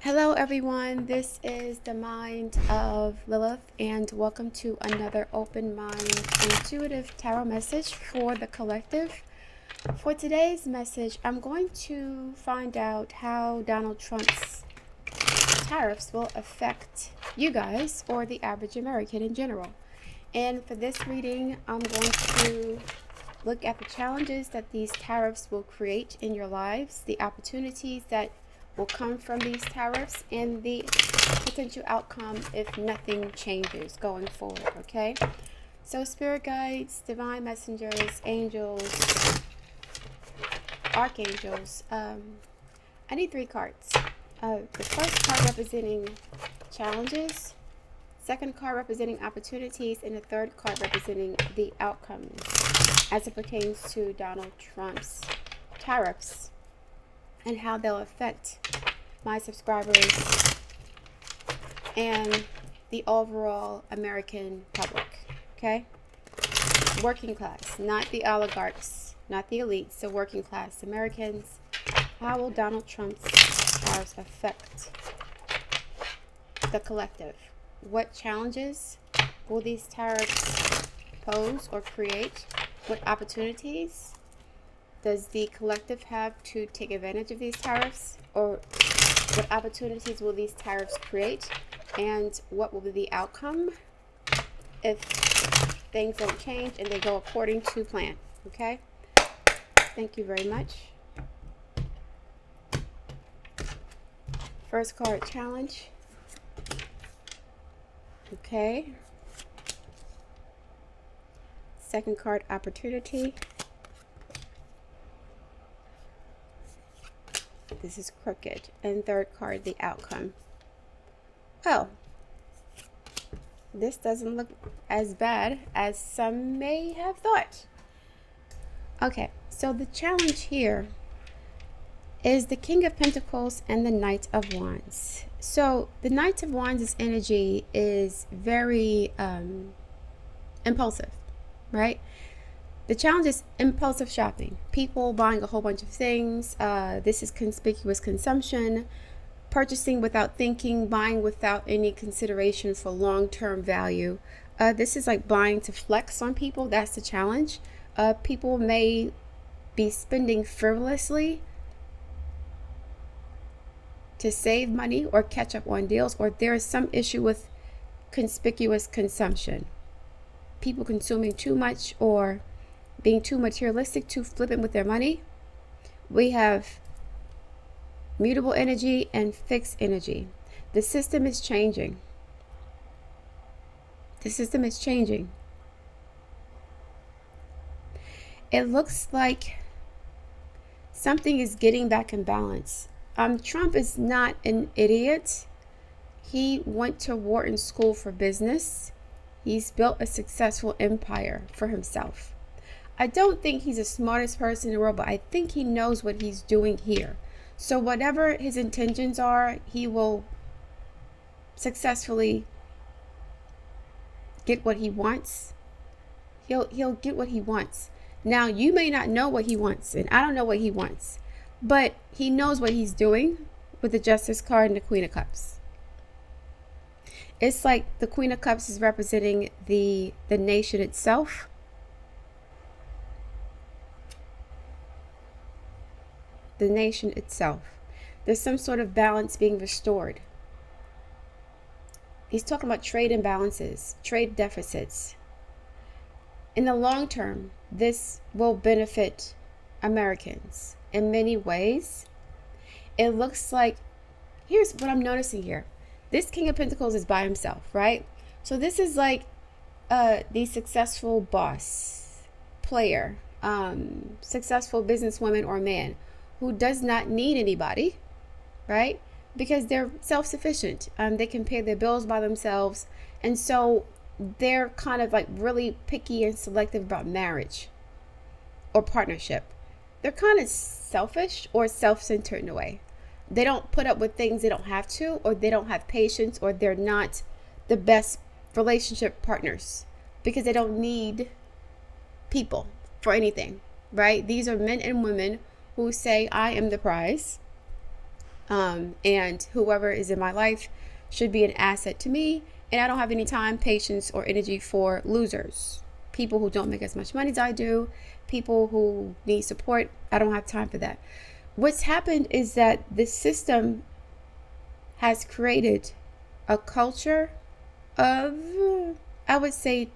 Hello everyone, this is the mind of Lilith and welcome to another open mind intuitive tarot message for the collective. For today's message, I'm going to find out how Donald Trump's tariffs will affect you guys or the average American in general. And for this reading, I'm going to look at the challenges that these tariffs will create in your lives, the opportunities that will come from these tariffs, and the potential outcome if nothing changes going forward, okay? So spirit guides, divine messengers, angels, archangels, I need 3 cards. The first card representing challenges, second card representing opportunities, and the third card representing the outcomes as it pertains to Donald Trump's tariffs and how they'll affect my subscribers and the overall American public, okay? Working class, not the oligarchs, not the elites, the working class Americans. How will Donald Trump's tariffs affect the collective? What challenges will these tariffs pose or create? What opportunities does the collective have to take advantage of these tariffs? Or what opportunities will these tariffs create? And what will be the outcome if things don't change and they go according to plan? Okay? Thank you very much. First card, challenge. Okay. Second card, opportunity. This is crooked. And third card, the outcome. Well, this doesn't look as bad as some may have thought. Okay, so the challenge here is the King of Pentacles and the Knight of Wands. So the Knight of Wands' energy is very impulsive, right? The challenge is impulsive shopping. People buying a whole bunch of things. This is conspicuous consumption. Purchasing without thinking. Buying without any consideration for long-term value. This is like buying to flex on people. That's the challenge. People may be spending frivolously to save money or catch up on deals. Or there is some issue with conspicuous consumption. People consuming too much or being too materialistic, too flippant with their money. We have mutable energy and fixed energy. The system is changing. The system is changing. It looks like something is getting back in balance. Trump is not an idiot. He went to Wharton School for Business. He's built a successful empire for himself. I don't think he's the smartest person in the world, but I think he knows what he's doing here. So whatever his intentions are, he will successfully get what he wants. He'll get what he wants. Now, you may not know what he wants, and I don't know what he wants, but he knows what he's doing with the Justice card and the Queen of Cups. It's like the Queen of Cups is representing the nation itself. The nation itself. There's some sort of balance being restored. He's talking about trade imbalances, trade deficits. In the long term, this will benefit Americans in many ways. It looks like, here's what I'm noticing here. This King of Pentacles is by himself, right? So this is like the successful boss, player, successful businesswoman or man who does not need anybody, right? Because they're self-sufficient. They can pay their bills by themselves. And so they're kind of like really picky and selective about marriage or partnership. They're kind of selfish or self-centered in a way. They don't put up with things they don't have to, or they don't have patience, or they're not the best relationship partners because they don't need people for anything, right? These are men and women who say, I am the prize. And whoever is in my life should be an asset to me. And I don't have any time, patience, or energy for losers. People who don't make as much money as I do, people who need support. I don't have time for that. What's happened is that the system has created a culture of, I would say,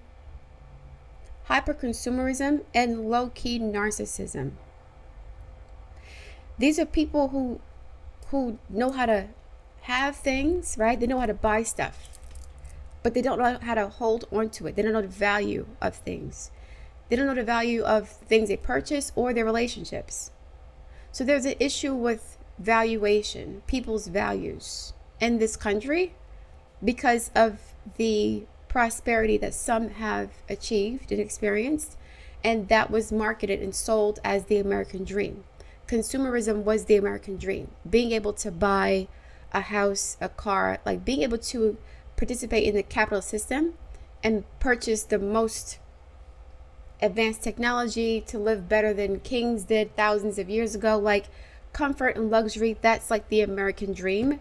hyper-consumerism and low-key narcissism. These are people who know how to have things, right? They know how to buy stuff, but they don't know how to hold on to it. They don't know the value of things. They don't know the value of things they purchase or their relationships. So there's an issue with valuation, people's values in this country because of the prosperity that some have achieved and experienced, and that was marketed and sold as the American dream. Consumerism was the American dream. Being able to buy a house, a car, like being able to participate in the capital system and purchase the most advanced technology to live better than kings did thousands of years ago, like comfort and luxury. That's like the American dream.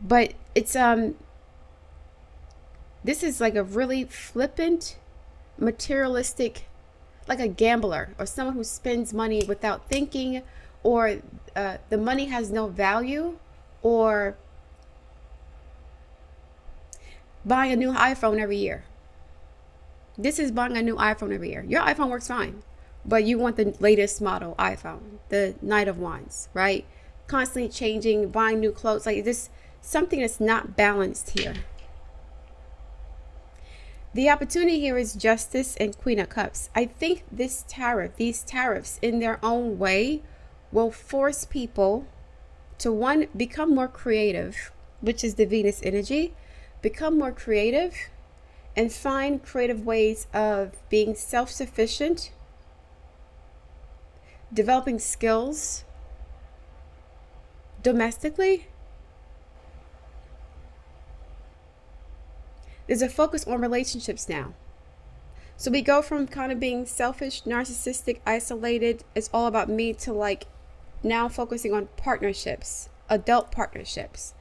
But it's this is like a really flippant, materialistic, like a gambler or someone who spends money without thinking, or the money has no value, or buying a new iPhone every year. This is buying a new iPhone every year. Your iPhone works fine, but you want the latest model iPhone, the Knight of Wands, right? Constantly changing, buying new clothes. Like this, something that's not balanced here. The opportunity here is Justice and Queen of Cups. I think these tariffs in their own way will force people to, one, become more creative, which is the Venus energy, become more creative and find creative ways of being self-sufficient, developing skills domestically. There's a focus on relationships now. So we go from kind of being selfish, narcissistic, isolated, it's all about me, to like now focusing on partnerships, adult partnerships.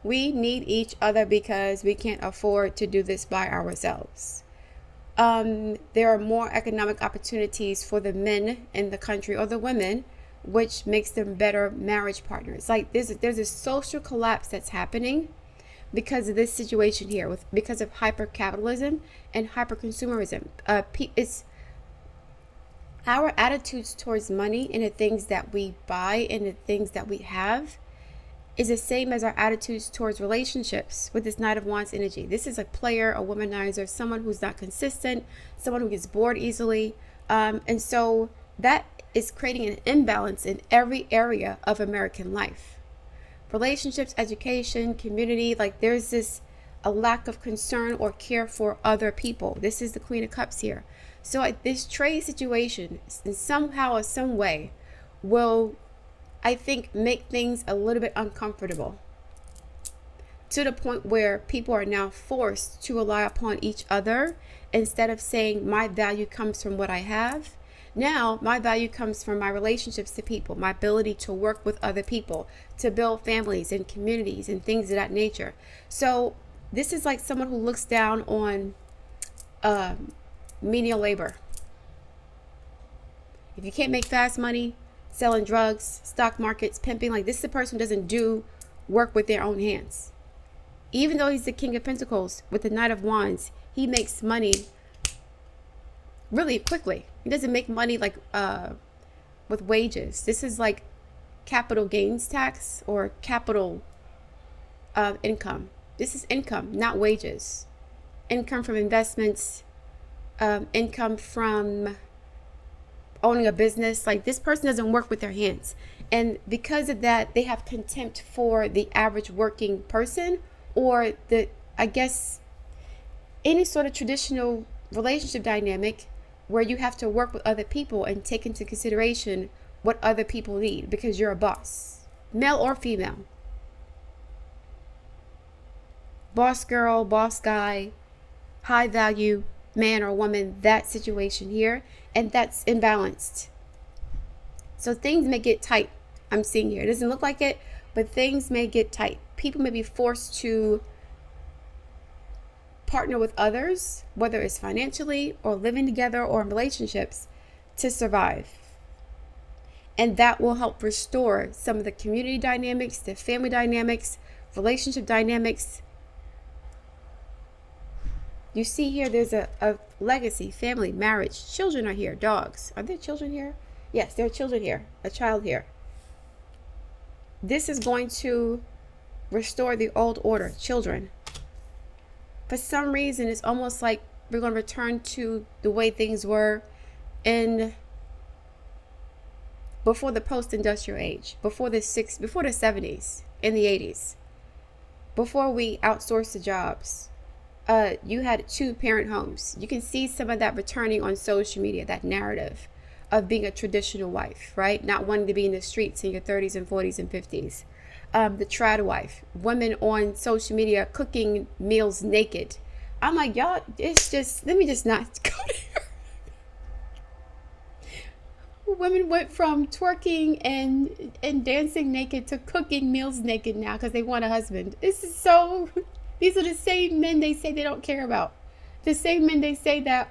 We need each other because we can't afford to do this by ourselves. There are more economic opportunities for the men in the country, or the women, which makes them better marriage partners. Like there's a social collapse that's happening because of this situation here, because of hyper capitalism and hyper consumerism. It's our attitudes towards money and the things that we buy and the things that we have is the same as our attitudes towards relationships with this Knight of Wands energy. This is a player, a womanizer, someone who's not consistent, someone who gets bored easily. And so that is creating an imbalance in every area of American life. Relationships, education, community, like there's a lack of concern or care for other people. This is the Queen of Cups here. So this trade situation in somehow or some way will, I think, make things a little bit uncomfortable, to the point where people are now forced to rely upon each other instead of saying my value comes from what I have. Now my value comes from my relationships to people, my ability to work with other people, to build families and communities and things of that nature. So this is like someone who looks down on menial labor. If you can't make fast money, selling drugs, stock markets, pimping, like this is a person who doesn't do work with their own hands. Even though he's the King of Pentacles with the Knight of Wands, he makes money really quickly. He doesn't make money like with wages. This is like capital gains tax or capital income. This is income, not wages. Income from investments, income from owning a business. Like this person doesn't work with their hands, and because of that they have contempt for the average working person, or I guess any sort of traditional relationship dynamic where you have to work with other people and take into consideration what other people need because you're a boss, male or female, boss girl, boss guy, high value man or woman, that situation here, and that's imbalanced. So things may get tight. I'm seeing here, it doesn't look like it, but things may get tight. People may be forced to partner with others, whether it's financially or living together or in relationships, to survive. And that will help restore some of the community dynamics, the family dynamics, relationship dynamics. You see here, there's a legacy, family, marriage. Children are here, dogs. Are there children here? Yes, there are children here, a child here. This is going to restore the old order, children. For some reason, it's almost like we're going to return to the way things were before the post-industrial age, before the 70s, in the 80s, before we outsourced the jobs. You had 2-parent homes. You can see some of that returning on social media, that narrative of being a traditional wife, right? Not wanting to be in the streets in your 30s and 40s and 50s. The trad wife, women on social media cooking meals naked. I'm like, y'all, it's just, let me just not go there. Women went from twerking and dancing naked to cooking meals naked now because they want a husband. This is so, these are the same men they say they don't care about. The same men they say that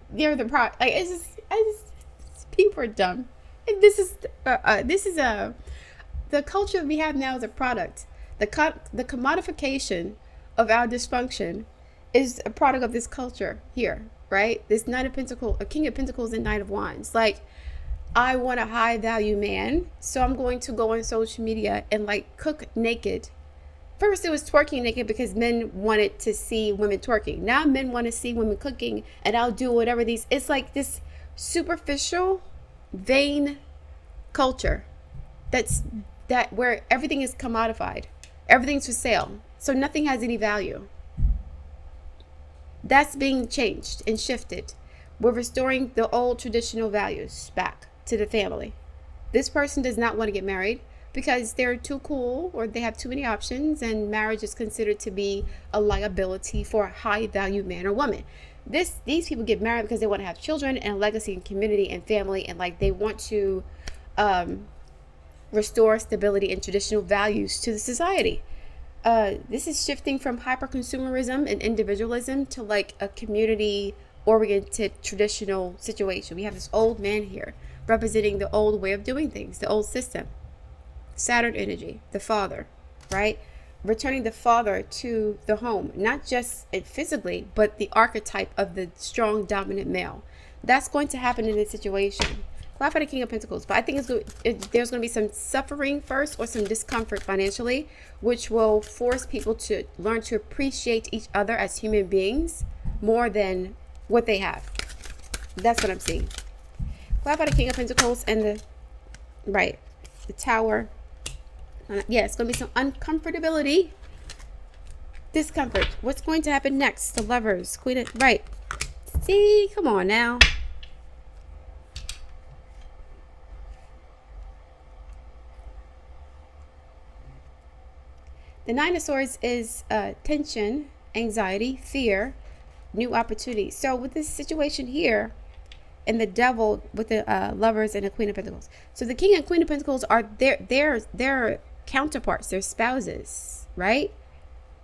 they're the product. Like, it's just people are dumb. And this is the culture we have now is a product. The commodification of our dysfunction is a product of this culture here, right? This Knight of Pentacles, a King of Pentacles and Knight of Wands. Like, I want a high value man, so I'm going to go on social media and like cook naked. First it was twerking naked because men wanted to see women twerking. Now men want to see women cooking, and I'll do whatever these. It's like this superficial, vain culture that where everything is commodified, everything's for sale, so nothing has any value. That's being changed and shifted. We're restoring the old traditional values back to the family. This person does not want to get married because they're too cool or they have too many options, and marriage is considered to be a liability for a high value man or woman. These people get married because they want to have children and a legacy and community and family, and like they want to restore stability and traditional values to the society. This is shifting from hyper consumerism and individualism to like a community oriented traditional situation. We have this old man here representing the old way of doing things, the old system. Saturn energy, the father, right? Returning the father to the home, not just physically, but the archetype of the strong dominant male. That's going to happen in this situation. Clap for the King of Pentacles, but I think there's going to be some suffering first or some discomfort financially, which will force people to learn to appreciate each other as human beings more than what they have. That's what I'm seeing. Clap for the King of Pentacles and the Tower. Yeah, it's going to be some uncomfortability, discomfort. What's going to happen next? The Lovers, Queen of, right. See, come on now. The Nine of Swords is tension, anxiety, fear, new opportunities. So with this situation here, and the Devil with the Lovers and the Queen of Pentacles. So the King and Queen of Pentacles are their counterparts, their spouses, right?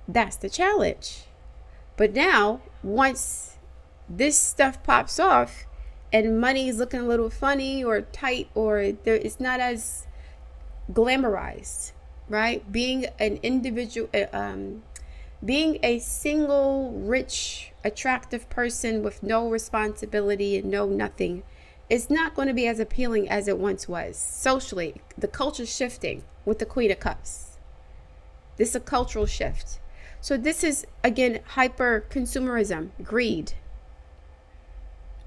That's the challenge. But now, once this stuff pops off, and money is looking a little funny or tight, or it's not as glamorized, right? Being an individual, being a single, rich, attractive person with no responsibility and no nothing is not going to be as appealing as it once was. Socially, the culture's shifting with the Queen of Cups. This is a cultural shift. So this is, again, hyper consumerism, greed,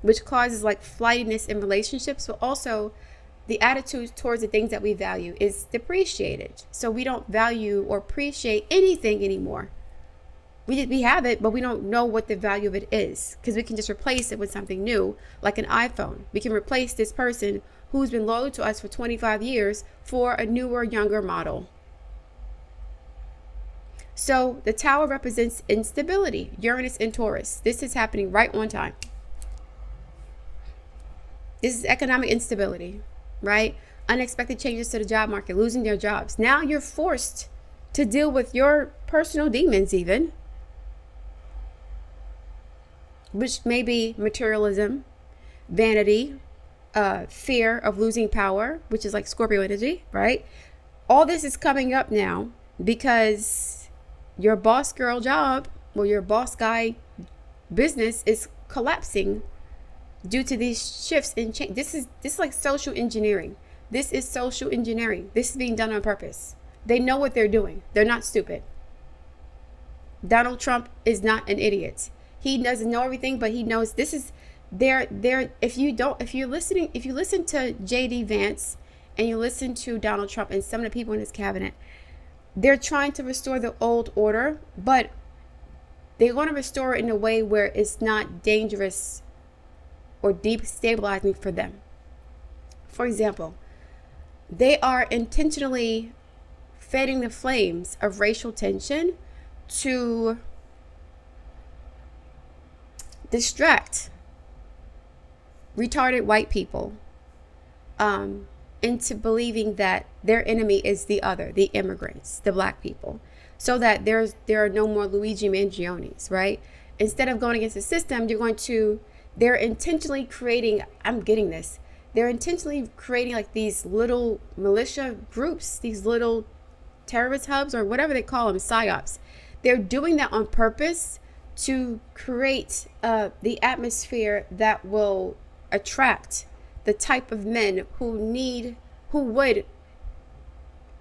which causes like flightiness in relationships, but also the attitude towards the things that we value is depreciated. So we don't value or appreciate anything anymore. We have it, but we don't know what the value of it is, because we can just replace it with something new, like an iPhone. We can replace this person who's been loyal to us for 25 years for a newer, younger model. So the Tower represents instability, Uranus and Taurus. This is happening right on time. This is economic instability, right? unexpected changes to the job market, losing their jobs. Now you're forced to deal with your personal demons even, which may be materialism, vanity, fear of losing power, which is like Scorpio energy, right? All this is coming up now because your boss girl job or your boss guy business is collapsing due to these shifts in change. This is like social engineering. This is social engineering. This is being done on purpose. They know what they're doing. They're not stupid. Donald Trump is not an idiot. He doesn't know everything, but he knows this is if you listen to JD Vance and you listen to Donald Trump and some of the people in his cabinet, they're trying to restore the old order, but they're going to restore it in a way where it's not dangerous or destabilizing for them. For example, they are intentionally fanning the flames of racial tension to distract retarded white people into believing that their enemy is the other, the immigrants, the black people, so that there are no more Luigi Mangianis, right? Instead of going against the system, they're intentionally creating, they're intentionally creating like these little militia groups, these little terrorist hubs or whatever they call them, psyops. They're doing that on purpose to create the atmosphere that will attract the type of men who would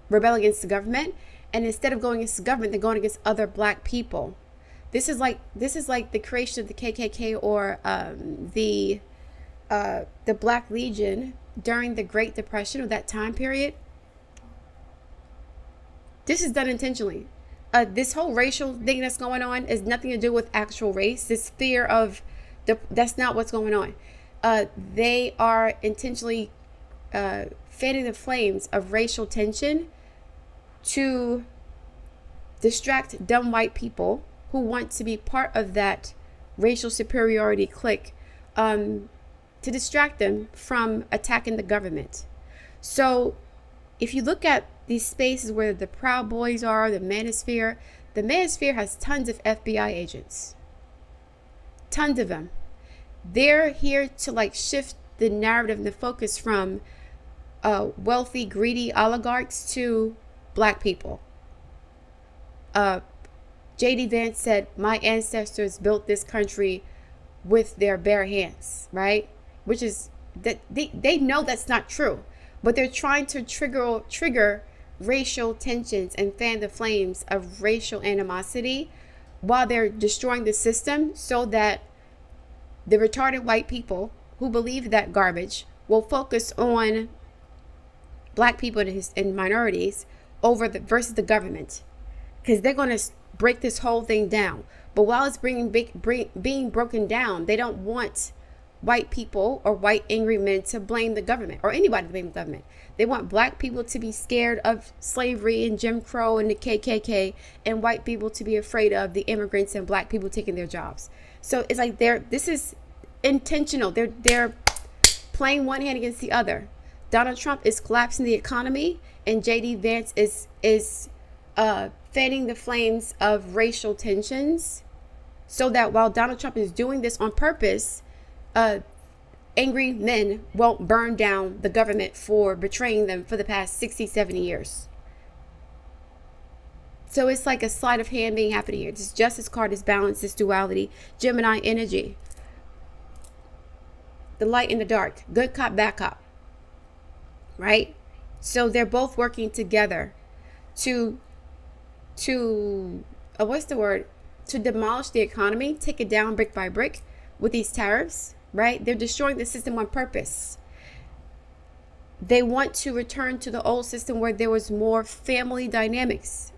rebel against the government, and instead of going against the government, they're going against other black people. This is like the creation of the KKK or the Black Legion during the Great Depression of that time period. This is done intentionally. This whole racial thing that's going on is nothing to do with actual race. This fear of that's not what's going on. They are intentionally fanning the flames of racial tension to distract dumb white people who want to be part of that racial superiority clique, to distract them from attacking the government. So if you look at these spaces where the Proud Boys are, the Manosphere has tons of FBI agents. Tons of them. They're here to like shift the narrative and the focus from wealthy, greedy oligarchs to black people. JD Vance said, my ancestors built this country with their bare hands, right? Which is that they know that's not true, but they're trying to trigger racial tensions and fan the flames of racial animosity while they're destroying the system, so that the retarded white people who believe that garbage will focus on black people and minorities versus the government, because they're going to break this whole thing down. But while it's being broken down, they don't want white people or white angry men to blame the government or anybody to blame the government. They want black people to be scared of slavery and Jim Crow and the KKK, and white people to be afraid of the immigrants and black people taking their jobs. So it's like this is intentional. They're playing one hand against the other. Donald Trump is collapsing the economy, and JD Vance is fanning the flames of racial tensions, so that while Donald Trump is doing this on purpose, angry men won't burn down the government for betraying them for the past 60, 70 years. So it's like a sleight of hand being happening here. This justice card is balance, this duality, Gemini energy, the light and the dark, good cop, bad cop, right? So they're both working together to demolish the economy, take it down brick by brick with these tariffs, right? They're destroying the system on purpose. They want to return to the old system where there was more family dynamics,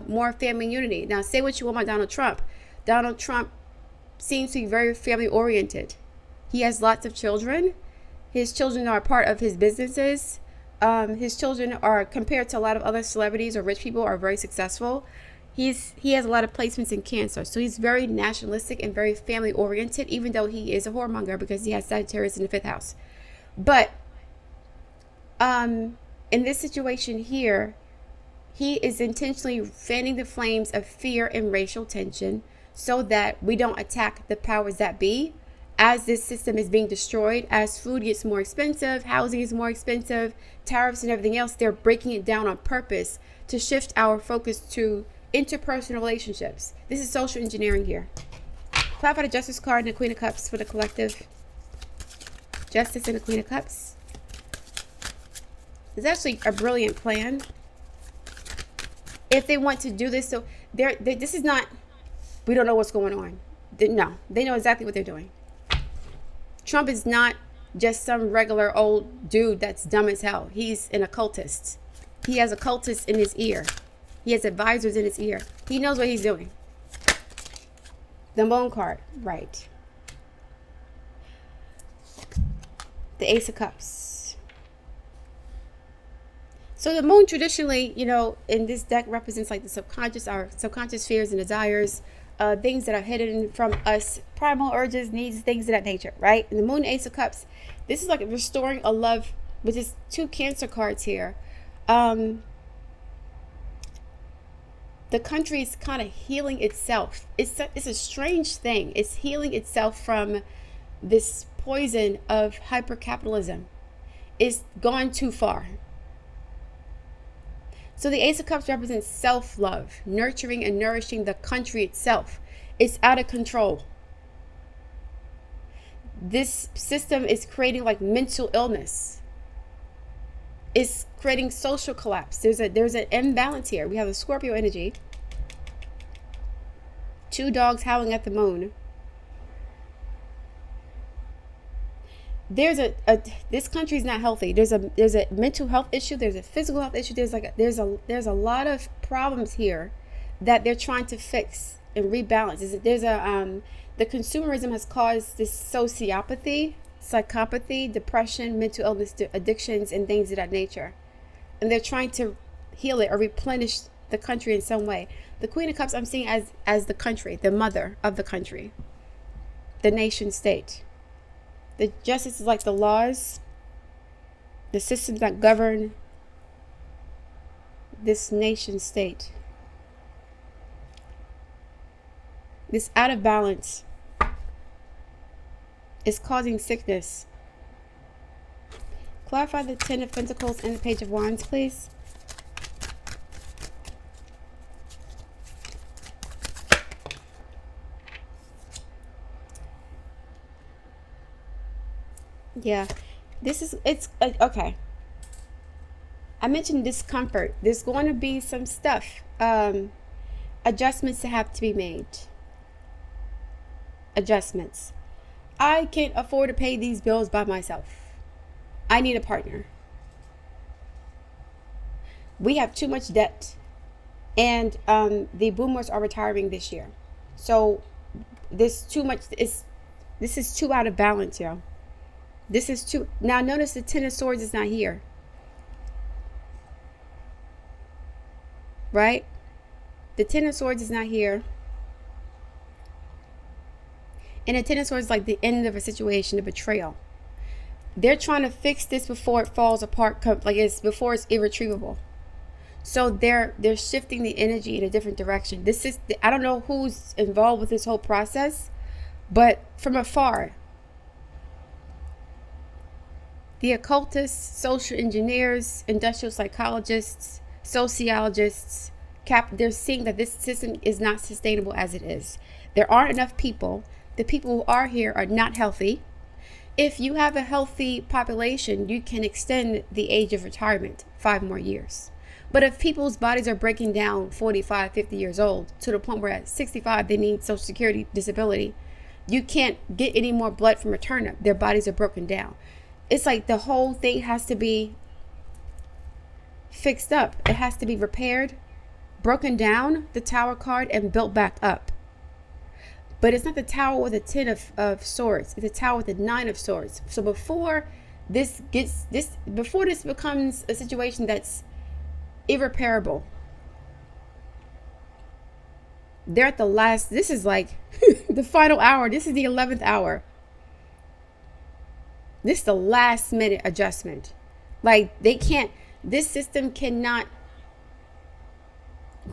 more family unity. Now, say what you want about Donald Trump. Donald Trump seems to be very family oriented. He has lots of children. His children are part of his businesses. His children are, compared to a lot of other celebrities or rich people, are very successful. He has a lot of placements in Cancer. So he's very nationalistic and very family oriented, even though he is a whoremonger because he has Sagittarius in the 5th house. But In this situation here, he is intentionally fanning the flames of fear and racial tension so that we don't attack the powers that be. As this system is being destroyed, as food gets more expensive, housing is more expensive, tariffs and everything else, they're breaking it down on purpose to shift our focus to interpersonal relationships. This is social engineering here. Clarify the Justice card and the Queen of Cups for the collective. Justice and the Queen of Cups. It's actually a brilliant plan. If they want to do this, so this is not, we don't know what's going on. No, they know exactly what they're doing. Trump is not just some regular old dude that's dumb as hell. He's an occultist. He has occultists in his ear. He has advisors in his ear. He knows what he's doing. The Moon card, right. The Ace of Cups. So the Moon traditionally, you know, in this deck represents like the subconscious, our subconscious fears and desires, things that are hidden from us, primal urges, needs, things of that nature, right? And the Moon, Ace of Cups, this is like restoring a love, which is 2 Cancer cards here. The country is kind of healing itself. It's a strange thing. It's healing itself from this poison of hypercapitalism. It's gone too far. So the Ace of Cups represents self-love, nurturing and nourishing the country itself. It's out of control. This system is creating like mental illness. It's creating social collapse. There's an imbalance here. We have a Scorpio energy. 2 dogs howling at the moon. There's this country is not healthy. There's a mental health issue. There's a physical health issue. There's a lot of problems here that they're trying to fix and rebalance. The consumerism has caused this sociopathy, psychopathy, depression, mental illness, addictions, and things of that nature. And they're trying to heal it or replenish the country in some way. The Queen of Cups I'm seeing as the country, the mother of the country, the nation state. The Justice is like the laws, the systems that govern this nation state. This out of balance is causing sickness. Clarify the 10 of Pentacles and the Page of Wands, please. Yeah, it's okay. I mentioned discomfort. There's going to be some stuff, adjustments that have to be made. Adjustments. I can't afford to pay these bills by myself. I need a partner. We have too much debt, and the boomers are retiring this year. So this too much is. This is too out of balance, y'all. This is too. Now notice the 10 of Swords is not here. Right? The 10 of Swords is not here. And the 10 of Swords is like the end of a situation, a betrayal. They're trying to fix this before it falls apart, before it's irretrievable. So they're shifting the energy in a different direction. This is, I don't know who's involved with this whole process, but from afar, the occultists, social engineers, industrial psychologists, sociologists, they're seeing that this system is not sustainable as it is. There aren't enough people. The people who are here are not healthy. If you have a healthy population, you can extend the age of retirement 5 more years. But if people's bodies are breaking down 45, 50 years old to the point where at 65 they need Social Security disability, you can't get any more blood from a turnip. Their bodies are broken down. It's like the whole thing has to be fixed up. It has to be repaired, broken down, the Tower card, and built back up. But it's not the Tower with a 10 of Swords. It's a Tower with a 9 of Swords. So before this becomes a situation that's irreparable, they're at the last. This is like the final hour. This is the 11th hour. This is the last minute adjustment. Like this system cannot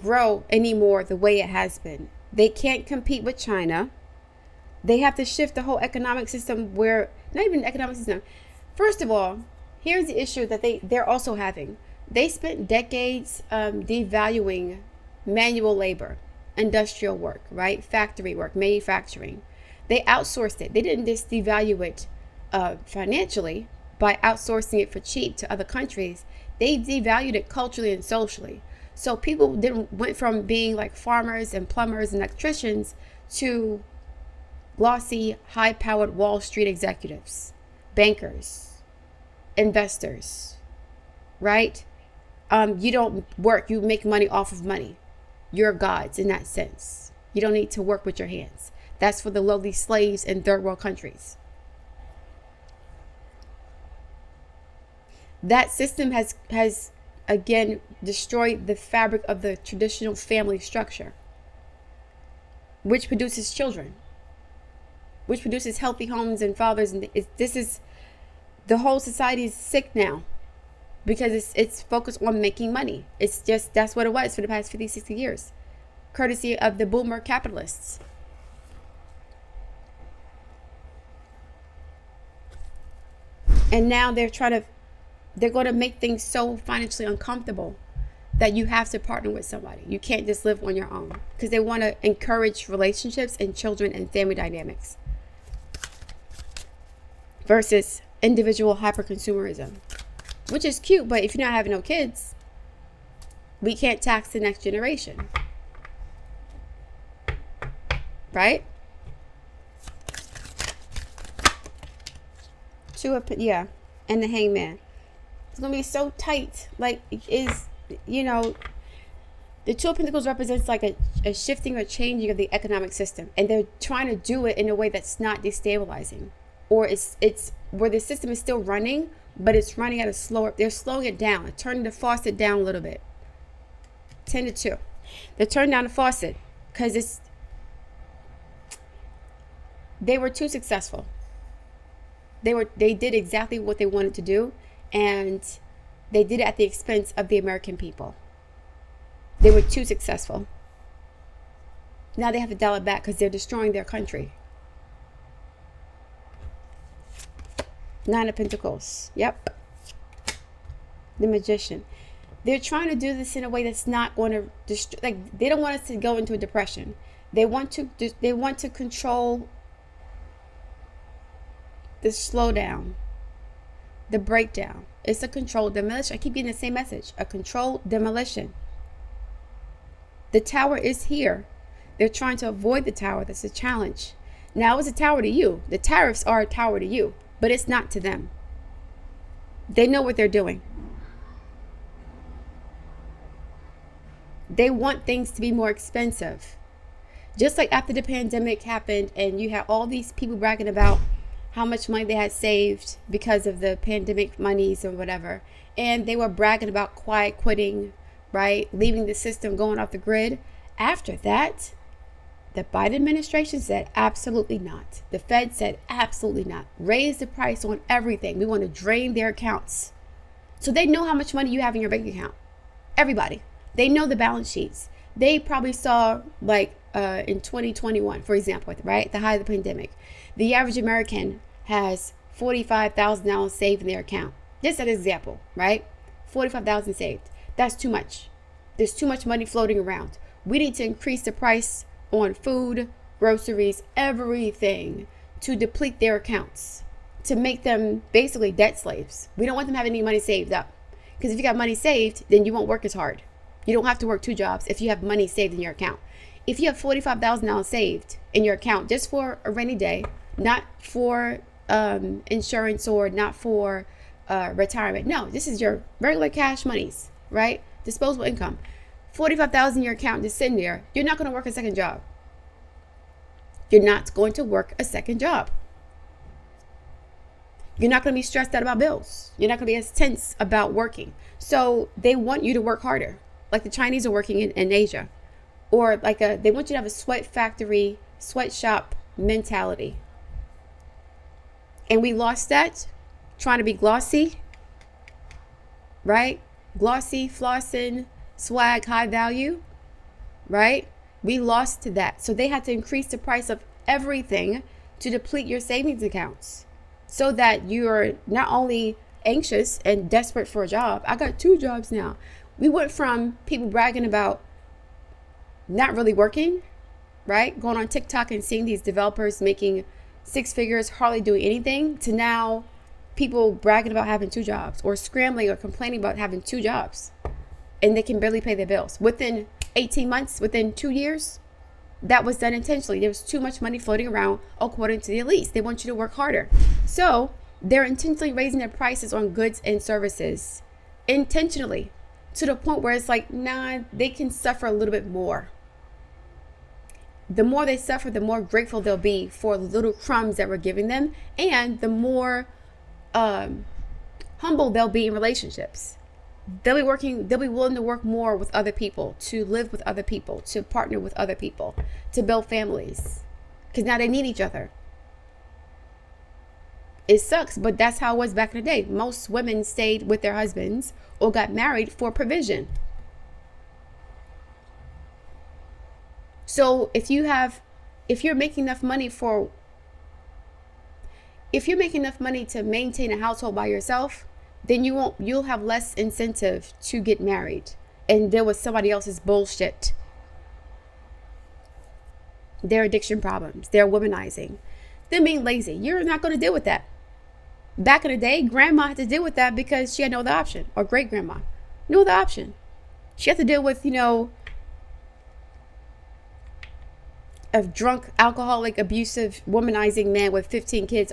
grow anymore the way it has been. They can't compete with China. They have to shift the whole economic system where, not even the economic system. First of all, here's the issue that they're also having. They spent decades devaluing manual labor, industrial work, right? Factory work, manufacturing. They outsourced it. They didn't just devalue it financially by outsourcing it for cheap to other countries. They devalued it culturally and socially. So people went from being like farmers and plumbers and electricians to glossy, high-powered Wall Street executives, bankers, investors, right? You don't work, you make money off of money. You're gods in that sense. You don't need to work with your hands. That's for the lowly slaves in third world countries. That system has again destroyed the fabric of the traditional family structure, which produces children, which produces healthy homes and fathers. And this is, the whole society is sick now because it's focused on making money. It's just, that's what it was for the past 50, 60 years, courtesy of the boomer capitalists. And now they're going to make things so financially uncomfortable that you have to partner with somebody. You can't just live on your own, because they want to encourage relationships and children and family dynamics versus individual hyper-consumerism, which is cute, but if you're not having no kids, we can't tax the next generation, right? Yeah, and the hangman. It's going to be so tight. Like, the Two of Pentacles represents like a shifting or changing of the economic system. And they're trying to do it in a way that's not destabilizing. Or it's where the system is still running, but it's running at a slower, they're slowing it down. They're turning the faucet down a little bit. 10 to 2. They're turning down the faucet because they were too successful. They did exactly what they wanted to do, and they did it at the expense of the American people. They were too successful. Now they have to dial it back because they're destroying their country. 9 of Pentacles. Yep. The Magician. They're trying to do this in a way that's not going to destroy. Like, they don't want us to go into a depression. They want to control the slowdown, the breakdown. It's a controlled demolition. I keep getting the same message. A controlled demolition. The tower is here. They're trying to avoid the tower. That's a challenge. Now it's a tower to you. The tariffs are a tower to you, but it's not to them. They know what they're doing. They want things to be more expensive. Just like after the pandemic happened and you had all these people bragging about how much money they had saved because of the pandemic monies or whatever. And they were bragging about quiet quitting, right? Leaving the system, going off the grid. After that, the Biden administration said absolutely not. The Fed said absolutely not. Raise the price on everything. We want to drain their accounts. So they know how much money you have in your bank account. Everybody. They know the balance sheets. They probably saw, like in 2021, for example, right? The height of the pandemic. The average American has $45,000 saved in their account. Just an example, right? $45,000 saved. That's too much. There's too much money floating around. We need to increase the price on food, groceries, everything to deplete their accounts, to make them basically debt slaves. We don't want them having any money saved up. Because if you got money saved, then you won't work as hard. You don't have to work 2 jobs if you have money saved in your account. If you have $45,000 saved in your account just for a rainy day, not for insurance or not for retirement. No, this is your regular cash monies, right? Disposable income. $45,000 in your account just sitting there. You're not going to work a second job. You're not going to work a second job. You're not going to be stressed out about bills. You're not going to be as tense about working. So they want you to work harder, like the Chinese are working in Asia. Or like they want you to have a sweat factory, sweatshop mentality. And we lost that, trying to be glossy right? Glossy, flossing, swag, high value, right? We lost to that. So they had to increase the price of everything to deplete your savings accounts so that you're not only anxious and desperate for a job. I got 2 jobs now. We went from people bragging about not really working, right? Going on TikTok and seeing these developers making 6 figures, hardly doing anything, to now people bragging about having 2 jobs or scrambling or complaining about having 2 jobs and they can barely pay their bills. Within 18 months, within 2 years, that was done intentionally. There was too much money floating around according to the elites. They want you to work harder. So they're intentionally raising their prices on goods and services intentionally to the point where it's like, nah, they can suffer a little bit more. The more they suffer, the more grateful they'll be for the little crumbs that we're giving them, and the more humble they'll be in relationships. They'll be willing to work more with other people, to live with other people, to partner with other people, to build families, because now they need each other. It sucks, but that's how it was back in the day. Most women stayed with their husbands or got married for provision. So if you're making enough money to maintain a household by yourself, then you'll have less incentive to get married and deal with somebody else's bullshit. Their addiction problems, their womanizing, them being lazy. You're not going to deal with that. Back in the day, grandma had to deal with that because she had no other option, or great grandma, no other option. She had to deal with, a drunk, alcoholic, abusive, womanizing man with 15 kids.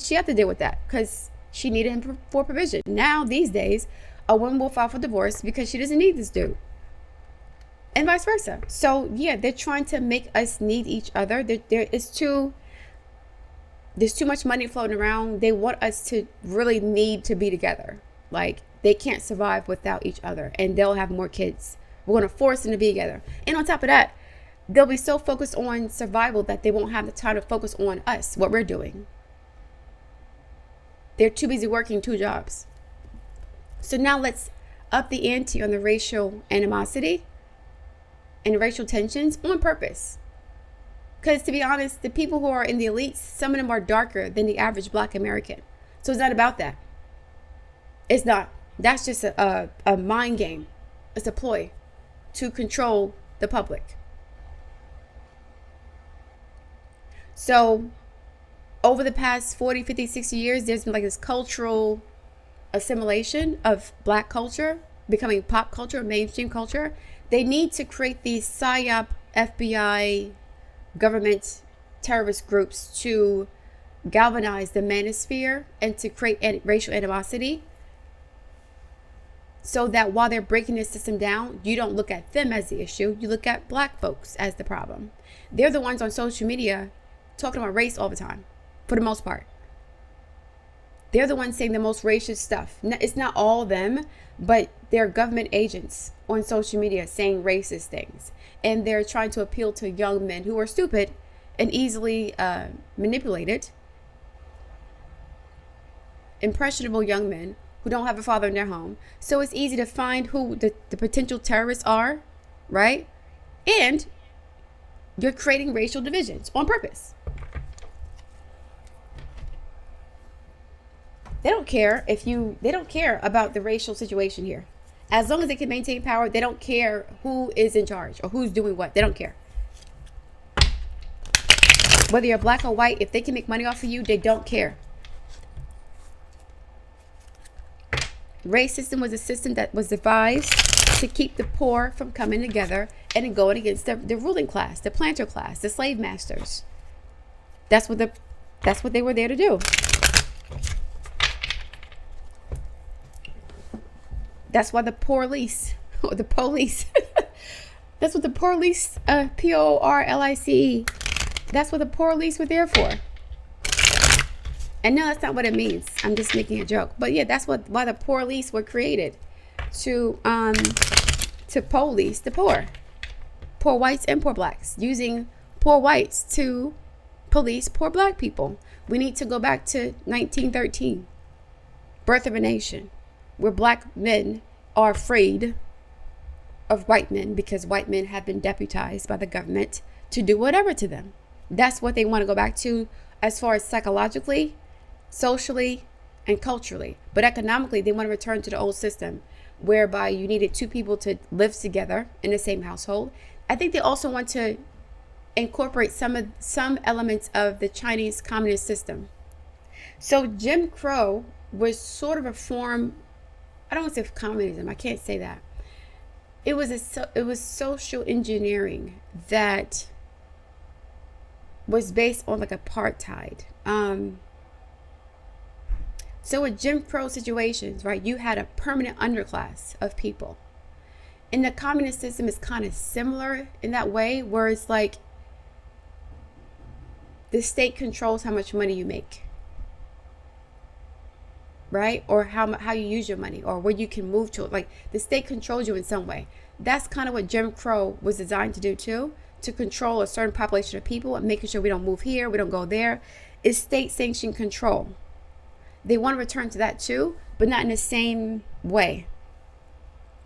She had to deal with that because she needed him for provision. Now, these days, a woman will file for divorce because she doesn't need this dude. And vice versa. So, yeah, they're trying to make us need each other. There's too much money floating around. They want us to really need to be together. Like, they can't survive without each other. And they'll have more kids. We're going to force them to be together. And on top of that, they'll be so focused on survival that they won't have the time to focus on us, what we're doing. They're too busy working 2 jobs. So now let's up the ante on the racial animosity and racial tensions on purpose. Because to be honest, the people who are in the elites, some of them are darker than the average Black American. So it's not about that. It's not. That's just a mind game. It's a ploy to control the public. So over the past 40, 50, 60 years, there's been like this cultural assimilation of Black culture becoming pop culture, mainstream culture. They need to create these PSYOP, FBI, government terrorist groups to galvanize the manosphere and to create racial animosity, so that while they're breaking this system down, you don't look at them as the issue. You look at Black folks as the problem. They're the ones on social media talking about race all the time, for the most part. They're the ones saying the most racist stuff. It's not all of them, but they're government agents on social media saying racist things. And they're trying to appeal to young men who are stupid and easily manipulated. Impressionable young men who don't have a father in their home. So it's easy to find who the potential terrorists are, right? And you're creating racial divisions on purpose. They don't care they don't care about the racial situation here. As long as they can maintain power, they don't care who is in charge or who's doing what. They don't care. Whether you're Black or white, if they can make money off of you, they don't care. Race system was a system that was devised to keep the poor from coming together and going against the ruling class, the planter class, the slave masters. That's what they were there to do. That's why the police, or the police, that's what the police, P-O-R-L-I-C-E, that's what the police were there for. And no, that's not what it means. I'm just making a joke. But yeah, that's why the police were created, to police the poor whites and poor Blacks, using poor whites to police poor Black people. We need to go back to 1913, Birth of a Nation. where black men are afraid of white men because white men have been deputized by the government to do whatever to them. That's what they want to go back to as far as psychologically, socially, and culturally. But economically, they want to return to the old system whereby you needed two people to live together in the same household. I think they also want to incorporate some elements of the Chinese communist system. So Jim Crow was sort of a form, I don't want to say communism, I can't say that. It was social engineering that was based on like apartheid. So with Jim Crow situations, right, you had a permanent underclass of people. And the communist system is kind of similar in that way, where it's like the state controls how much money you make, right? Or how you use your money, or where you can move to. Like the state controls you in some way. That's kind of what Jim Crow was designed to do too, to control a certain population of people and making sure we don't move here, we don't go there. It's state sanctioned control. They want to return to that too, but not in the same way.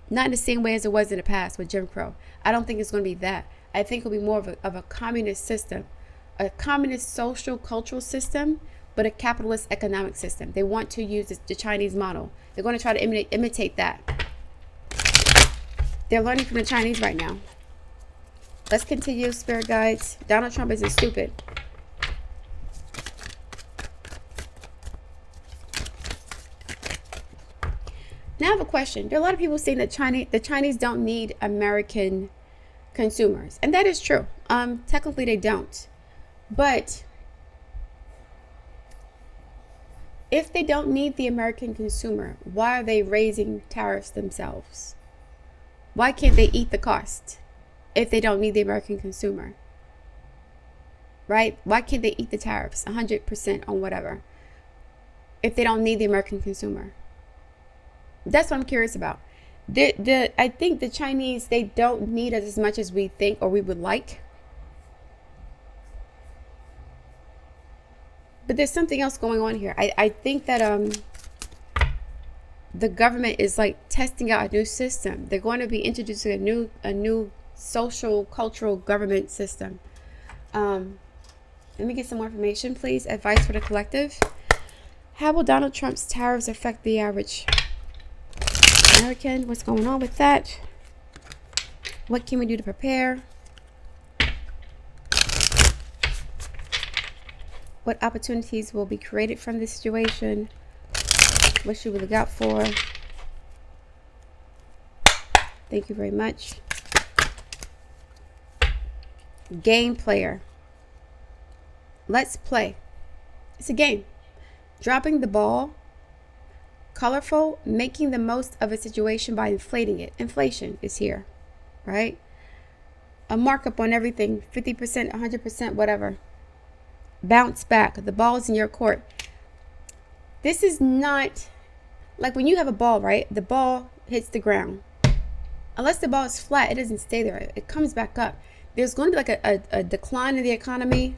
Not in the same way as it was in the past with Jim Crow. I don't think it's going to be that. I think it'll be more of a communist system, a communist social cultural system, but a capitalist economic system. They want to use the Chinese model. They're going to try to imitate that. They're learning from the Chinese right now. Let's continue, spirit guides. Donald Trump isn't stupid. Now I have a question. There are a lot of people saying that the Chinese don't need American consumers. And that is true. Technically they don't. But if they don't need the American consumer, why are they raising tariffs themselves? Why can't they eat the cost if they don't need the American consumer? Right? Why can't they eat the tariffs 100% on whatever if they don't need the American consumer? That's what I'm curious about. I think the Chinese, they don't need us as much as we think or we would like. But there's something else going on here. I think that the government is like testing out a new system. They're going to be introducing a new social cultural government system. Let me get some more information, please. Advice for the collective. How will Donald Trump's tariffs affect the average American? What's going on with that? What can we do to prepare? What opportunities will be created from this situation? What should we look out for? Thank you very much. Game player. Let's play. It's a game. Dropping the ball. Colorful. Making the most of a situation by inflating it. Inflation is here, right? A markup on everything. 50%, 100%, whatever. Bounce back. The ball is in your court. This is not like when you have a ball, right? The ball hits the ground. Unless the ball is flat, it doesn't stay there. It comes back up. There's going to be like a decline in the economy.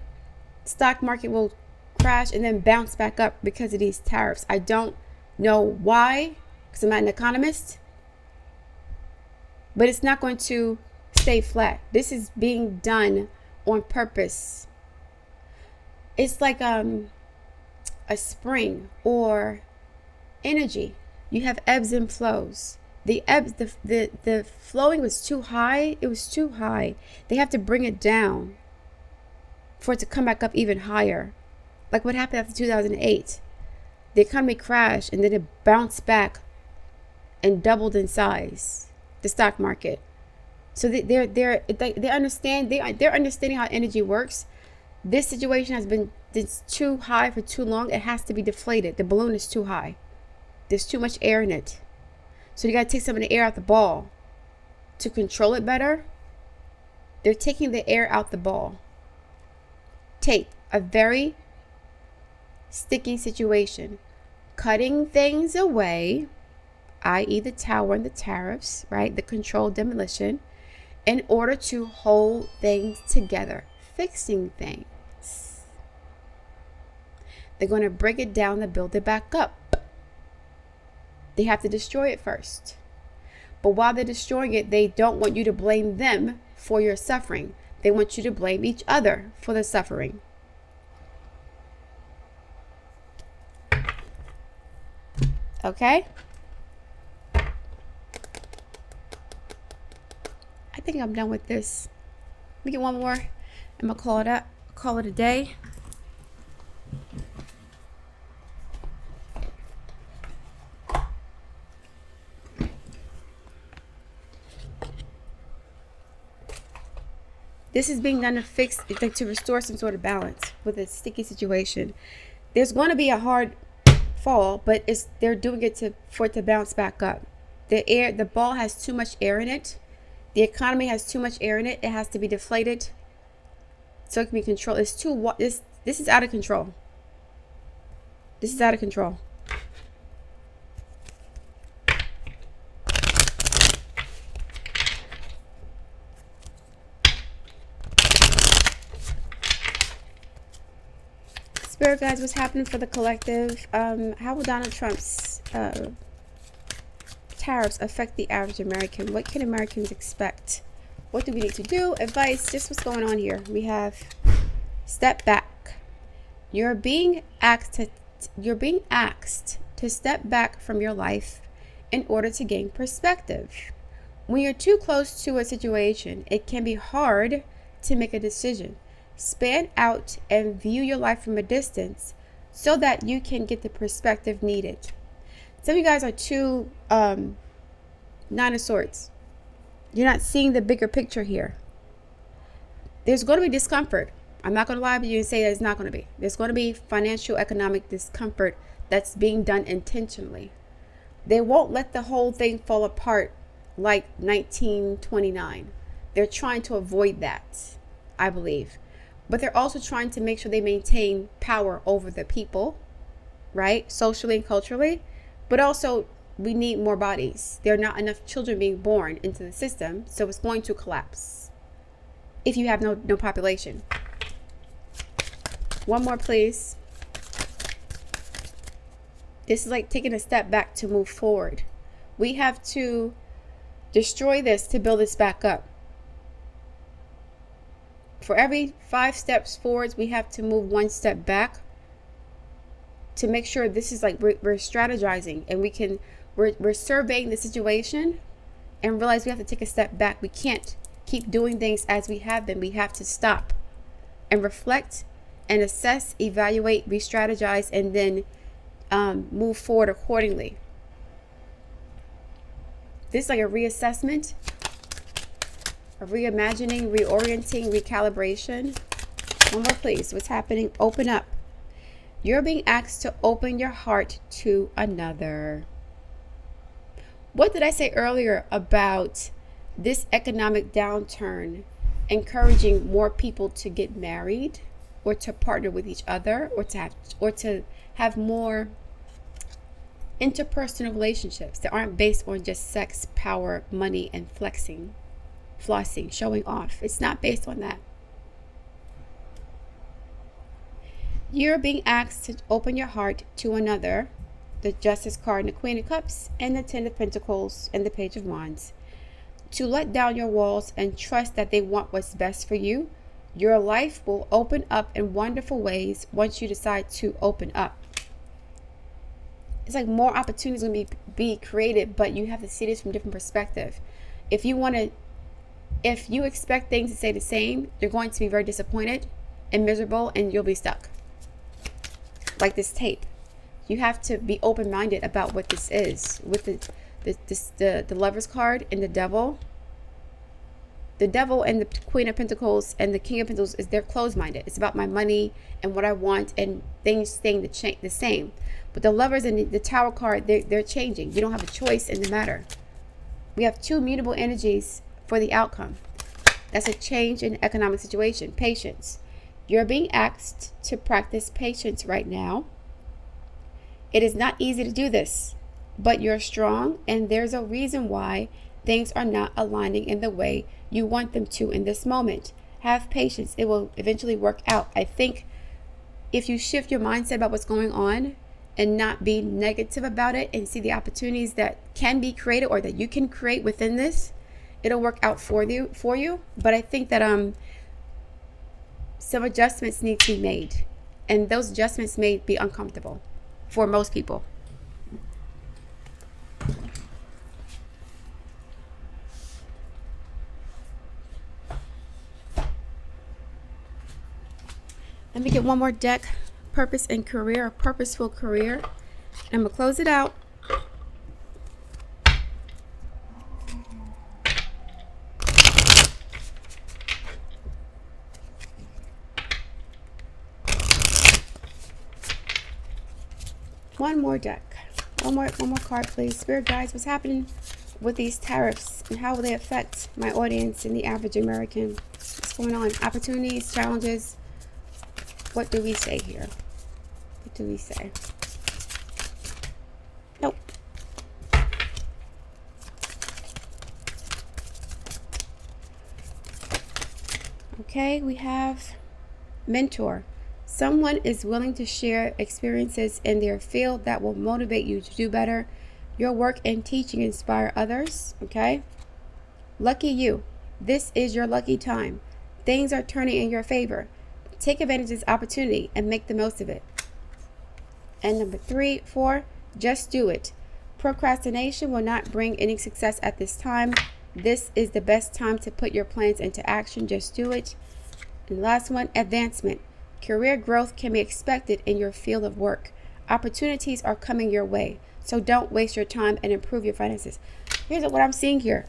Stock market will crash and then bounce back up because of these tariffs. I don't know why, because I'm not an economist. But it's not going to stay flat. This is being done on purpose. It's like a spring or energy. You have ebbs and flows. The flowing was too high. It was too high. They have to bring it down for it to come back up even higher. Like what happened after 2008. The economy crashed and then it bounced back and doubled in size. The stock market. So they understand. They're understanding how energy works. This situation has been too high for too long. It has to be deflated. The balloon is too high. There's too much air in it. So you got to take some of the air out the ball to control it better. They're taking the air out the ball. Take a very sticky situation, cutting things away, i.e. the tower and the tariffs, right? The controlled demolition, in order to hold things together, fixing things. They're going to break it down to build it back up. They have to destroy it first. But while they're destroying it, they don't want you to blame them for your suffering. They want you to blame each other for the suffering. Okay? I think I'm done with this. Let me get one more. I'm going to call it a day. This is being done to fix, like to restore some sort of balance with a sticky situation. There's going to be a hard fall, but they're doing it for it to bounce back up. The ball has too much air in it. The economy has too much air in it. It has to be deflated so it can be controlled. This is out of control. This is out of control. Spirit guides, what's happening for the collective? How will Donald Trump's tariffs affect the average American? What can Americans expect? What do we need to do? Advice, just what's going on here. We have step back. You're being asked to step back from your life in order to gain perspective. When you're too close to a situation, it can be hard to make a decision. Span out and view your life from a distance so that you can get the perspective needed. Some of you guys are too Nine of Swords. You're not seeing the bigger picture here. There's going to be discomfort. I'm not going to lie to you and say there's not going to be. There's going to be financial, economic discomfort that's being done intentionally. They won't let the whole thing fall apart like 1929. They're trying to avoid that, I believe. But they're also trying to make sure they maintain power over the people, right? Socially and culturally. But also, we need more bodies. There are not enough children being born into the system, so it's going to collapse if you have no population. One more, please. This is like taking a step back to move forward. We have to destroy this to build this back up. For every 5 steps forwards, we have to move 1 step back to make sure this is like we're strategizing and we're surveying the situation and realize we have to take a step back. We can't keep doing things as we have been. We have to stop and reflect and assess, evaluate, re-strategize, and then move forward accordingly. This is like a reassessment, a reimagining, reorienting, recalibration. One more, please. What's happening? Open up. You're being asked to open your heart to another. What did I say earlier about this economic downturn encouraging more people to get married or to partner with each other or to have more interpersonal relationships that aren't based on just sex, power, money, and flexing, flossing, showing off? It's not based on that. You're being asked to open your heart to another. The Justice card and the Queen of Cups and the Ten of Pentacles and the Page of Wands. To let down your walls and trust that they want what's best for you. Your life will open up in wonderful ways once you decide to open up. It's like more opportunities are going to be created, but you have to see this from a different perspective. If you expect things to stay the same, you're going to be very disappointed and miserable, and you'll be stuck. Like this tape. You have to be open-minded about what this is. With the Lovers card and the Devil. The Devil and the Queen of Pentacles and the King of Pentacles they're closed-minded. It's about my money and what I want and things staying the same. But the Lovers and the Tower card, they're changing. You don't have a choice in the matter. We have 2 mutable energies for the outcome. That's a change in the economic situation. Patience. You're being asked to practice patience right now. It is not easy to do this, but you're strong, and there's a reason why things are not aligning in the way you want them to in this moment. Have patience. It will eventually work out. I think if you shift your mindset about what's going on and not be negative about it and see the opportunities that can be created or that you can create within this, it'll work out for you. But I think that some adjustments need to be made, and those adjustments may be uncomfortable for most people. Let me get one more deck. Purpose and career, a purposeful career. I'm gonna close it out. One more deck. One more card, please. Spirit guides, what's happening with these tariffs and how will they affect my audience and the average American? What's going on? Opportunities, challenges. What do we say here? What do we say? Nope. Okay, we have mentor. Someone is willing to share experiences in their field that will motivate you to do better. Your work and teaching inspire others. Okay. Lucky you. This is your lucky time. Things are turning in your favor. Take advantage of this opportunity and make the most of it. And number 3, 4, just do it. Procrastination will not bring any success at this time. This is the best time to put your plans into action. Just do it. And last one, advancement. Career growth can be expected in your field of work. Opportunities are coming your way, so don't waste your time and improve your finances. Here's what I'm seeing here.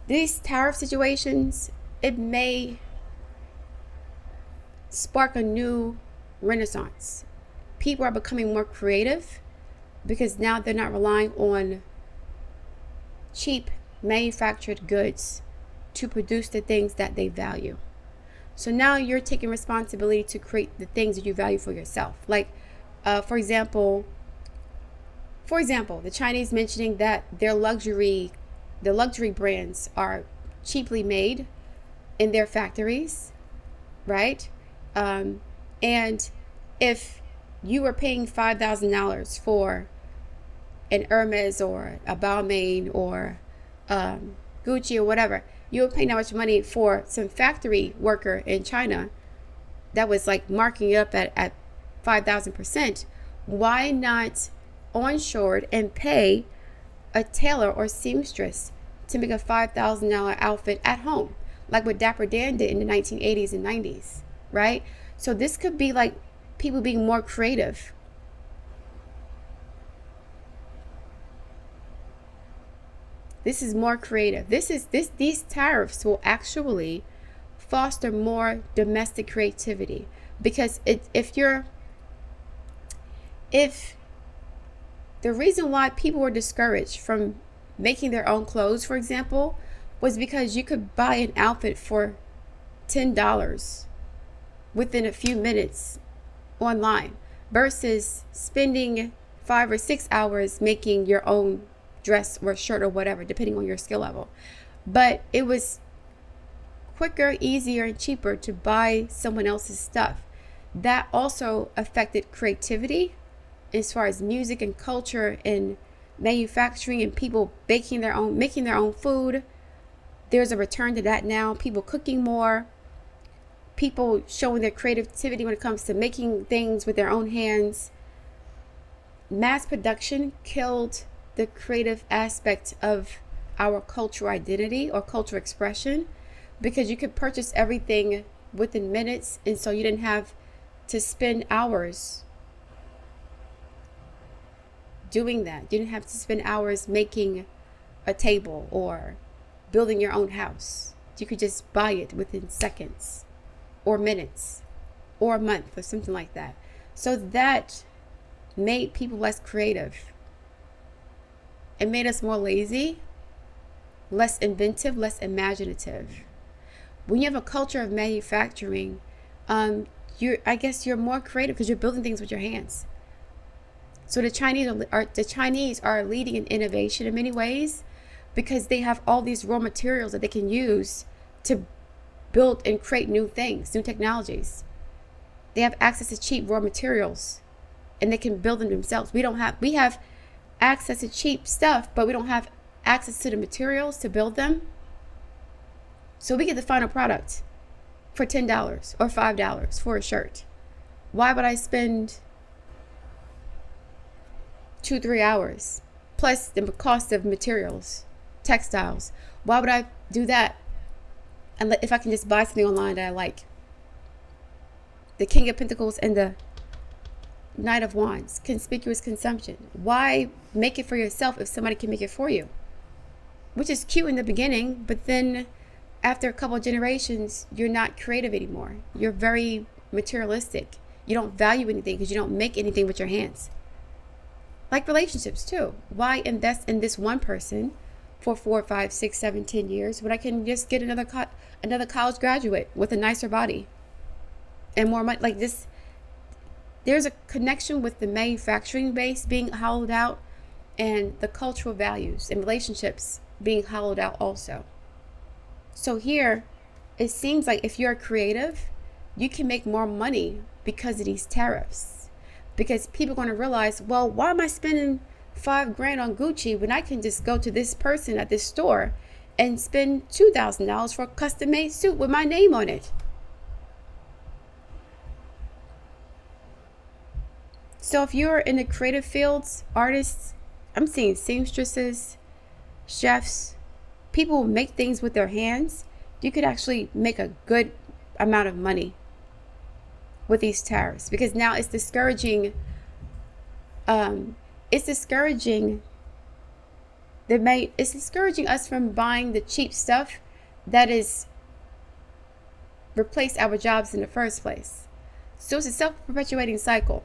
These tariff situations, it may spark a new renaissance. People are becoming more creative because now they're not relying on cheap manufactured goods to produce the things that they value. So now you're taking responsibility to create the things that you value for yourself. Like, for example, the Chinese mentioning that the luxury brands are cheaply made in their factories, right? And if you were paying $5,000 for an Hermes or a Balmain or Gucci or whatever, you were paying that much money for some factory worker in China that was like marking it up at 5,000%. Why not onshore and pay a tailor or seamstress to make a $5,000 outfit at home, like what Dapper Dan did in the 1980s and 90s, right? So this could be like people being more creative. This is more creative. These tariffs will actually foster more domestic creativity, because if the reason why people were discouraged from making their own clothes, for example, was because you could buy an outfit for $10 within a few minutes online versus spending 5 or 6 hours making your own dress or shirt or whatever, depending on your skill level. But it was quicker, easier, and cheaper to buy someone else's stuff. That also affected creativity as far as music and culture and manufacturing and people making their own food. There's a return to that now. People cooking more, people showing their creativity when it comes to making things with their own hands. Mass production killed the creative aspect of our cultural identity or cultural expression, because you could purchase everything within minutes, and so you didn't have to spend hours doing that. You didn't have to spend hours making a table or building your own house. You could just buy it within seconds or minutes or a month or something like that. So that made people less creative. It made us more lazy, less inventive, less imaginative. When you have a culture of manufacturing, I guess you're more creative because you're building things with your hands. So the Chinese are leading in innovation in many ways, because they have all these raw materials that they can use to build and create new things, new technologies. They have access to cheap raw materials and they can build them themselves. We have access to cheap stuff, but we don't have access to the materials to build them. So we get the final product for $10 or $5 for a shirt. Why would I spend 2-3 hours plus the cost of materials, textiles? Why would I do that? And if I can just buy something online that I like. The King of Pentacles and the Knight of Wands, conspicuous consumption. Why make it for yourself if somebody can make it for you? Which is cute in the beginning, but then after a couple of generations, you're not creative anymore. You're very materialistic. You don't value anything because you don't make anything with your hands. Like relationships too. Why invest in this one person for 4, 5, 6, 7, 10 years when I can just get another college graduate with a nicer body and more money? Like this, there's a connection with the manufacturing base being hollowed out and the cultural values and relationships being hollowed out also. So here, it seems like if you're creative, you can make more money because of these tariffs. Because people are going to realize, well, why am I spending $5,000 on Gucci when I can just go to this person at this store and spend $2,000 for a custom-made suit with my name on it? So if you're in the creative fields, artists, I'm seeing seamstresses, chefs, people who make things with their hands, you could actually make a good amount of money with these tariffs, because now it's discouraging it's discouraging us from buying the cheap stuff that is replaced our jobs in the first place. So it's a self-perpetuating cycle.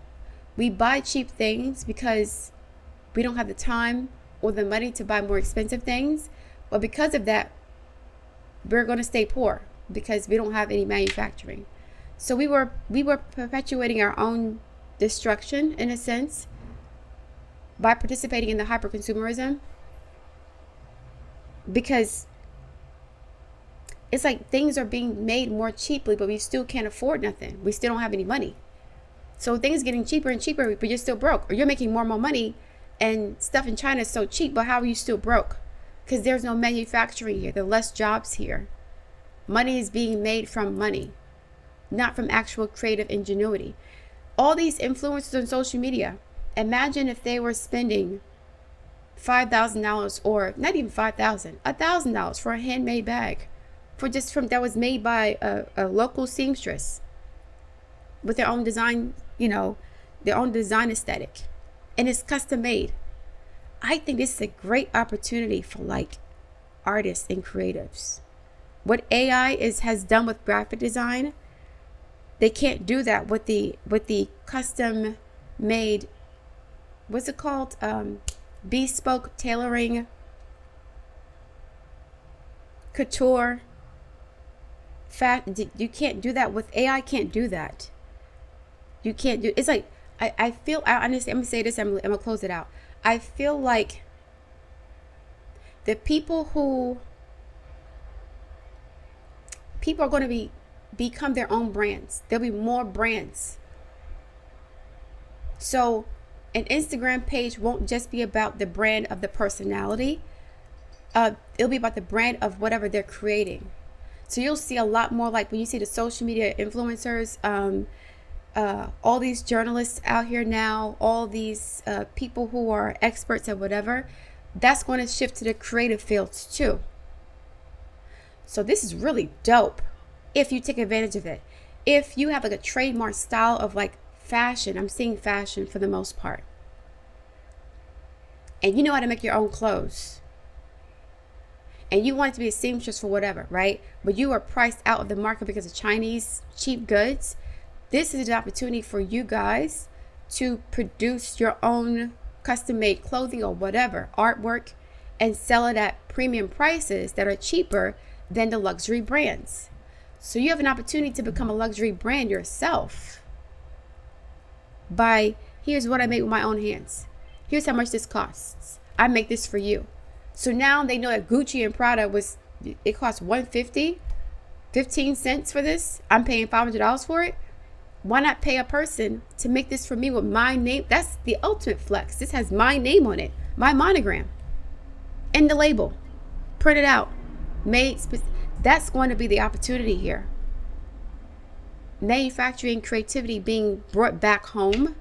We buy cheap things because we don't have the time or the money to buy more expensive things, but because of that, we're going to stay poor because we don't have any manufacturing. So we were perpetuating our own destruction in a sense by participating in the hyper-consumerism, because it's like things are being made more cheaply, but we still can't afford nothing. We still don't have any money. So things are getting cheaper and cheaper, but you're still broke, or you're making more and more money and stuff in China is so cheap, but how are you still broke? Because there's no manufacturing here. There are less jobs here. Money is being made from money, not from actual creative ingenuity. All these influencers on social media, imagine if they were spending $5,000, or not even $5,000, $1,000 for a handmade bag, that was made by a local seamstress with their own design, their own design aesthetic, and it's custom made. I think this is a great opportunity for like artists and creatives. What AI has done with graphic design, they can't do that with the custom made, what's it called? Bespoke tailoring, couture, you can't do that with AI. Can't do that. You can't do. It's like I feel. I understand. I'm gonna say this. I'm gonna close it out. I feel like the people are going to become their own brands. There'll be more brands. So an Instagram page won't just be about the brand of the personality. It'll be about the brand of whatever they're creating. So you'll see a lot more, like when you see the social media influencers, all these journalists out here now, all these people who are experts at whatever, that's going to shift to the creative fields too. So this is really dope if you take advantage of it. If you have like a trademark style of like fashion, I'm seeing fashion for the most part, and you know how to make your own clothes, and you want it to be a seamstress for whatever, right? But you are priced out of the market because of Chinese cheap goods. This is an opportunity for you guys to produce your own custom-made clothing or whatever, artwork, and sell it at premium prices that are cheaper than the luxury brands. So you have an opportunity to become a luxury brand yourself by, here's what I make with my own hands. Here's how much this costs. I make this for you. So now they know that Gucci and Prada it costs $150, 15 cents for this. I'm paying $500 for it. Why not pay a person to make this for me with my name? That's the ultimate flex. This has my name on it, my monogram, and the label. Print it out. That's going to be the opportunity here. Manufacturing creativity being brought back home.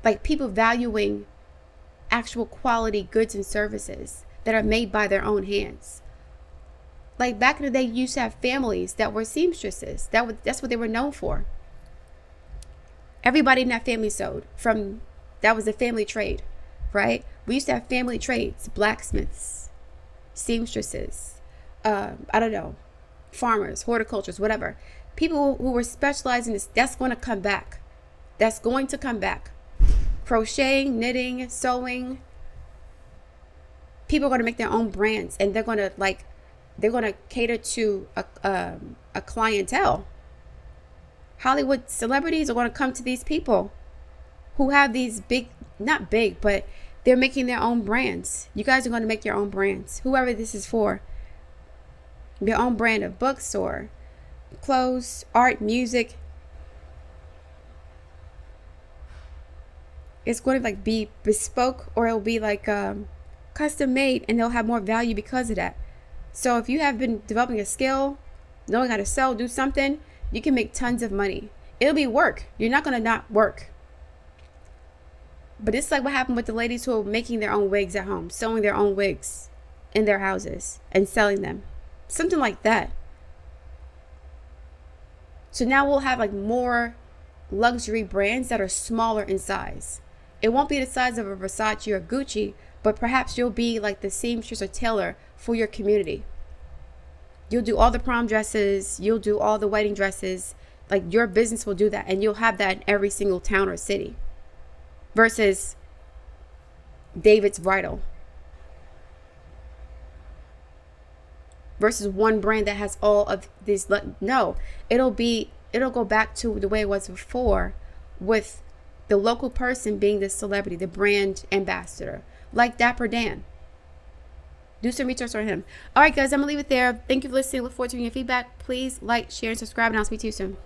Like people valuing actual quality goods and services that are made by their own hands. Like back in the day, you used to have families that were seamstresses. That's what they were known for. Everybody in that family sewed. That was a family trade, right? We used to have family trades, blacksmiths, seamstresses, farmers, horticulturists, whatever. People who were specialized in this, that's going to come back. That's going to come back. Crocheting, knitting, sewing. People are going to make their own brands, and they're going to cater to a clientele. Hollywood celebrities are going to come to these people who have these not big, but they're making their own brands. You guys are going to make your own brands. Whoever this is for. Your own brand of books or clothes, art, music. It's going to be bespoke, or it'll be custom made, and they'll have more value because of that. So if you have been developing a skill, knowing how to sell, do something, you can make tons of money. It'll be work. You're not going to not work. But it's like what happened with the ladies who are making their own wigs at home, sewing their own wigs in their houses and selling them. Something like that. So now we'll have more luxury brands that are smaller in size. It won't be the size of a Versace or Gucci, but perhaps you'll be like the seamstress or tailor for your community. You'll do all the prom dresses. You'll do all the wedding dresses. Your business will do that, and you'll have that in every single town or city. Versus David's Bridal. Versus one brand that has all of these. No, it'll go back to the way it was before, with the local person being the celebrity, the brand ambassador, like Dapper Dan. Do some research on him. All right, guys, I'm going to leave it there. Thank you for listening. Look forward to your feedback. Please like, share, and subscribe, and I'll speak to you soon.